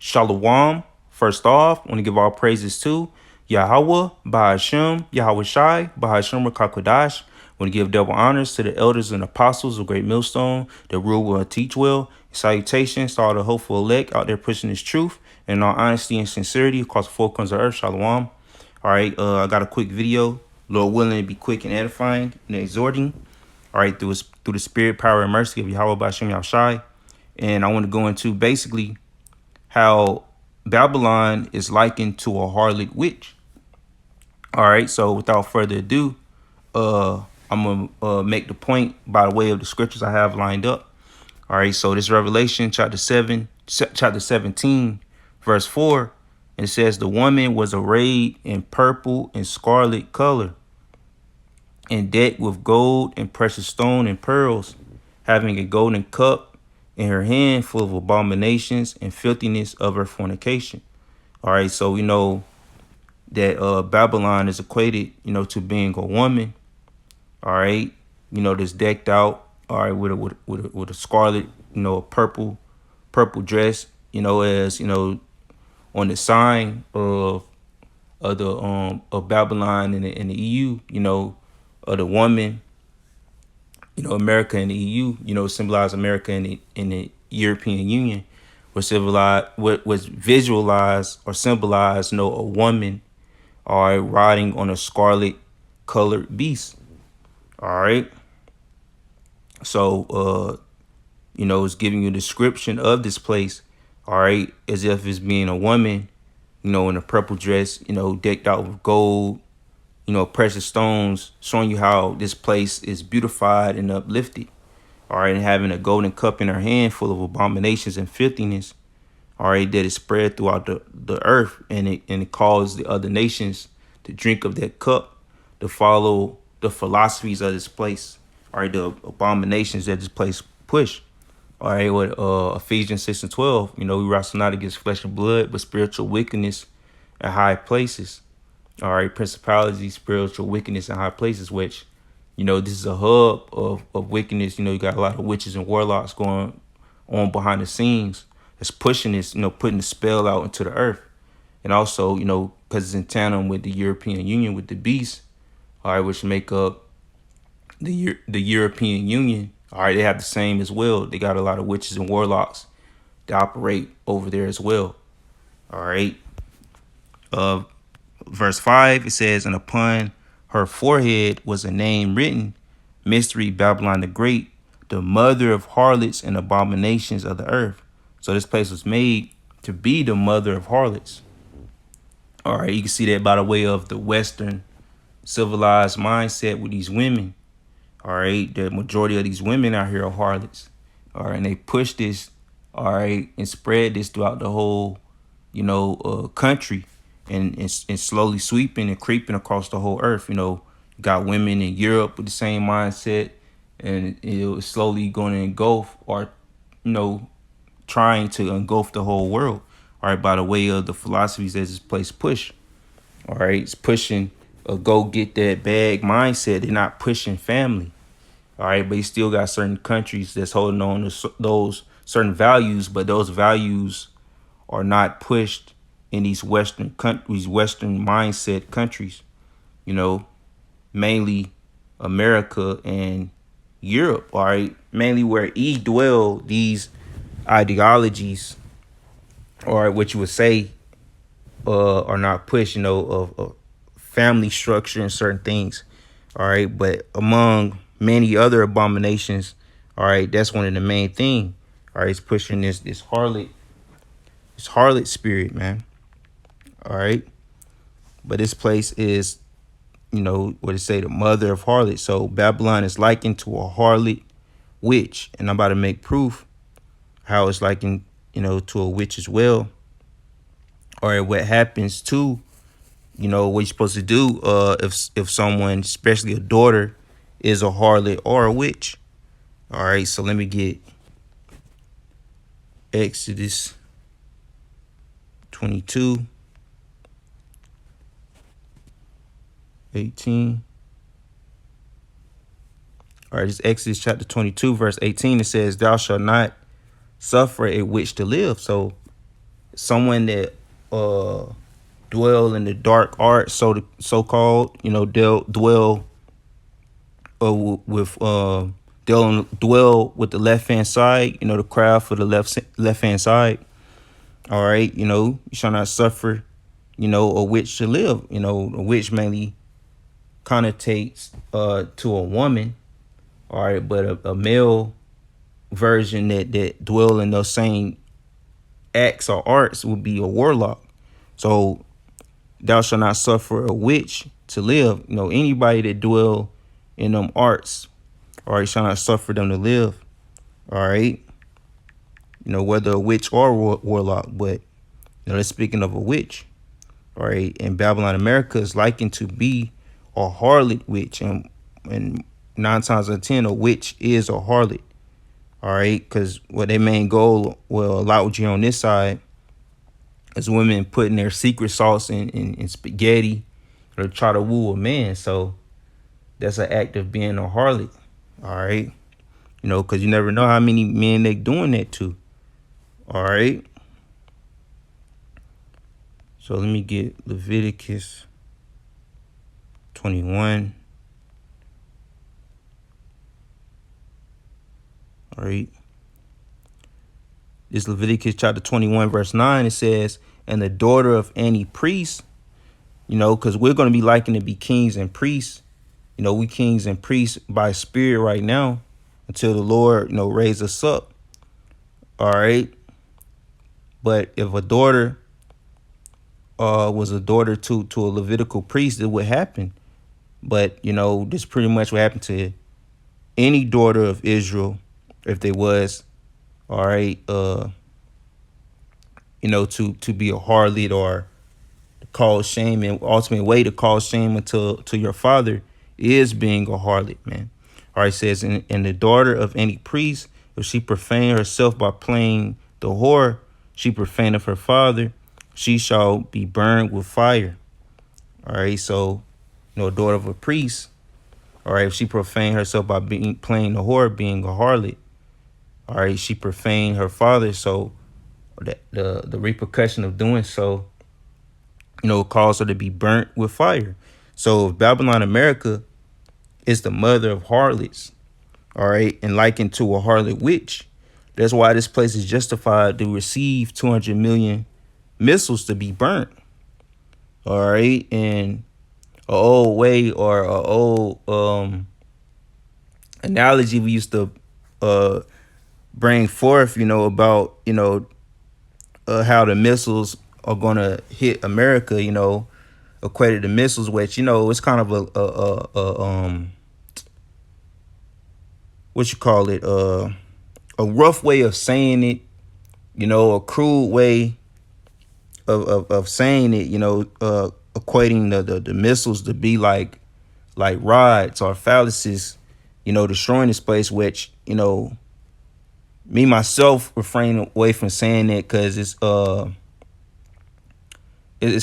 Shalom. First off, I want to give all praises to Yahweh, Bahashem, Yahweh Shai, Bahashem Rakakodash. I want to give double honors to the elders and apostles of Great Millstone that rule well and teach well. Salutations to all the hopeful elect out there pushing this truth and all honesty and sincerity across the four corners of earth. Shalom. All right, I got a quick video. Lord willing, to be quick and edifying and exhorting. All right, through the spirit, power, and mercy of Yahweh, Bahashem, Yahweh Shai. And I want to go into basically how Babylon is likened to a harlot witch. All right, so without further ado, I'm gonna make the point by the way of the scriptures I have lined up. All right, so this Revelation chapter 17, verse 4, and it says the woman was arrayed in purple and scarlet color, and decked with gold and precious stone and pearls, having a golden cup in her hand full of abominations and filthiness of her fornication. All right, so we know that Babylon is equated, to being a woman. All right, that's decked out. All right, with a scarlet, a purple dress. As on the sign of Babylon in the EU. Of the woman. America and the EU, symbolize America and the European Union, was visualized or symbolized, a woman, all right, riding on a scarlet colored beast. All right. So, it's giving you a description of this place, all right, as if it's being a woman, in a purple dress, decked out with gold, precious stones, showing you how this place is beautified and uplifted. All right, and having a golden cup in her hand full of abominations and filthiness, all right, that is spread throughout the earth, and it calls the other nations to drink of that cup, to follow the philosophies of this place, all right, the abominations that this place push. All right, with Ephesians 6:12, we wrestle not against flesh and blood, but spiritual wickedness at high places. All right, principalities, spiritual wickedness in high places, which, this is a hub of wickedness. You got a lot of witches and warlocks going on behind the scenes that's pushing this, putting the spell out into the earth. And also, because it's in tandem with the European Union, with the beast, all right, which make up the European Union. All right, they have the same as well. They got a lot of witches and warlocks that operate over there as well. All right. Verse 5, it says, and upon her forehead was a name written, Mystery Babylon the Great, the mother of harlots and abominations of the earth. So this place was made to be the mother of harlots. All right, you can see that by the way of the Western civilized mindset with these women. All right, the majority of these women out here are harlots. All right, and they push this, all right, and spread this throughout the whole, country. And slowly sweeping and creeping across the whole earth. You got women in Europe with the same mindset, and it was slowly going to engulf or, trying to engulf the whole world. All right, by the way of the philosophies that this place push. All right, it's pushing a go get that bag mindset. They're not pushing family. All right, but you still got certain countries that's holding on to those certain values, but those values are not pushed in these Western countries, Western mindset countries, mainly America and Europe, all right, mainly where dwell these ideologies, or what you would say are not pushed, of family structure and certain things, all right, but among many other abominations, all right, that's one of the main thing, all right, it's pushing this harlot spirit, man. All right. But this place is, what it say, the mother of harlots. So Babylon is likened to a harlot witch. And I'm about to make proof how it's likened, to a witch as well. All right. What happens to, what you're supposed to do if someone, especially a daughter, is a harlot or a witch. All right. So let me get Exodus 22. 18. All right, it's Exodus chapter 22, verse 18. It says, thou shalt not suffer a witch to live. So someone that dwell in the dark art, so called, dwell with dwell with the left hand side, the craft for the left hand side. All right, you shall not suffer, a witch to live. A witch mainly connotates to a woman. All right, but a male version that dwell in those same acts or arts would be a warlock. So thou shalt not suffer a witch to live. Anybody that dwell in them arts, all right, shall not suffer them to live. All right, whether a witch or warlock, but that's speaking of a witch. All right, in Babylon, America is likened to be a harlot witch, and 9 times out of 10, a witch is a harlot. All right, because what their main goal, well, a lot with you on this side, is women putting their secret sauce in spaghetti or try to woo a man. So that's an act of being a harlot. All right, because you never know how many men they doing that to. All right. So let me get Leviticus 21. All right. This Leviticus chapter 21, verse 9, it says, and the daughter of any priest, because we're going to be likened to be kings and priests. We kings and priests by spirit right now until the Lord, raise us up. All right. But if a daughter was a daughter to a Levitical priest, it would happen. But, this pretty much what happened to any daughter of Israel, if they was, all right, to be a harlot or to cause shame, and ultimate way to cause shame to your father is being a harlot, man. All right, it says, and the daughter of any priest, if she profane herself by playing the whore, she profaneth her father, she shall be burned with fire. All right, so, a daughter of a priest, all right, if she profane herself by playing the whore, being a harlot, all right, she profaned her father, so the repercussion of doing so, caused her to be burnt with fire. So if Babylon, America is the mother of harlots, all right, and likened to a harlot witch, that's why this place is justified to receive 200 million missiles to be burnt. All right, and a old way or a old analogy we used to bring forth, about how the missiles are gonna hit America, equated to missiles, which it's kind of a what you call it, a rough way of saying it, a crude way of saying it, equating the missiles to be like rods or phalluses, destroying this place, which, me myself refrain away from saying that because it's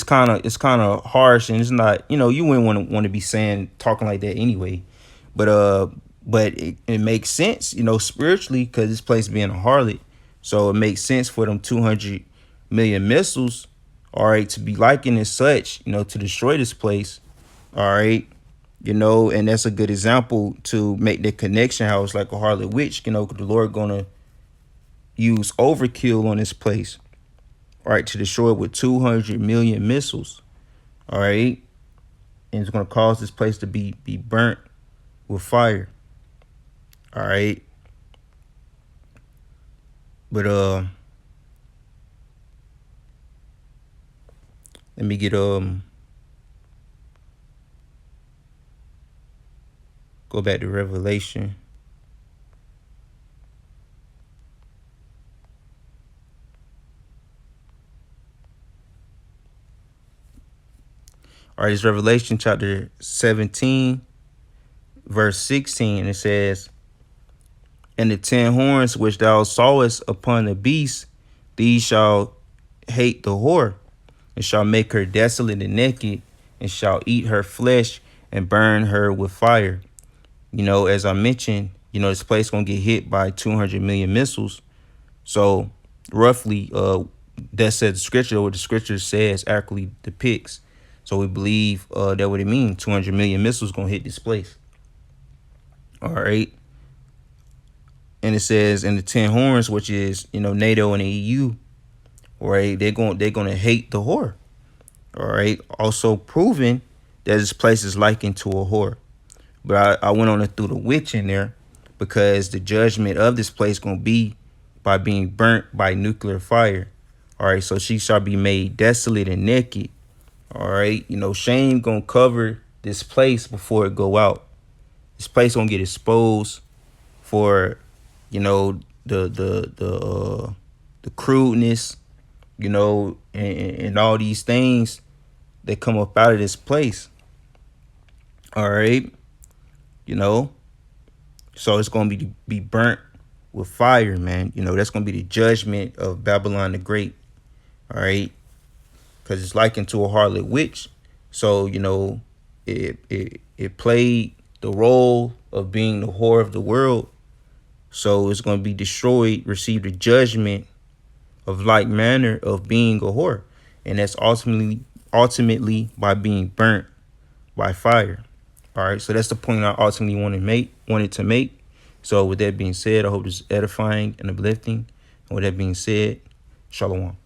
kind of harsh, and it's not, you wouldn't want to be talking like that anyway. But it makes sense, spiritually, because this place being a harlot. So it makes sense for them 200 million missiles, all right, to be likened as such, to destroy this place. All right. And that's a good example to make the connection how it's like a harlot witch, the Lord gonna use overkill on this place, all right, to destroy it with 200 million missiles, all right, and it's going to cause this place to be burnt with fire, all right. But let me get go back to Revelation. All right, it's Revelation chapter 17, verse 16. And it says, and the 10 horns which thou sawest upon the beast, these shall hate the whore, and shall make her desolate and naked, and shall eat her flesh and burn her with fire. As I mentioned, this place gonna get hit by 200 million missiles. So roughly, that says the scripture, or what the scripture says accurately depicts. So we believe that what it means. 200 million missiles gonna hit this place. All right. And it says in the 10 horns, which is, NATO and the EU, right? They're gonna hate the whore. All right. Also proving that this place is likened to a whore. But I went on and threw the witch in there because the judgment of this place gonna be by being burnt by nuclear fire. All right. So she shall be made desolate and naked. All right. Shame gonna cover this place before it go out. This place gonna get exposed for, the crudeness, and all these things that come up out of this place. All right. So it's gonna be burnt with fire, man. That's gonna be the judgment of Babylon the Great. All right. Because it's likened to a harlot witch. So, it played the role of being the whore of the world. So it's going to be destroyed, receive the judgment of like manner of being a whore. And that's ultimately by being burnt by fire. All right. So that's the point I ultimately wanted to make. So with that being said, I hope this is edifying and uplifting. And with that being said, shalom.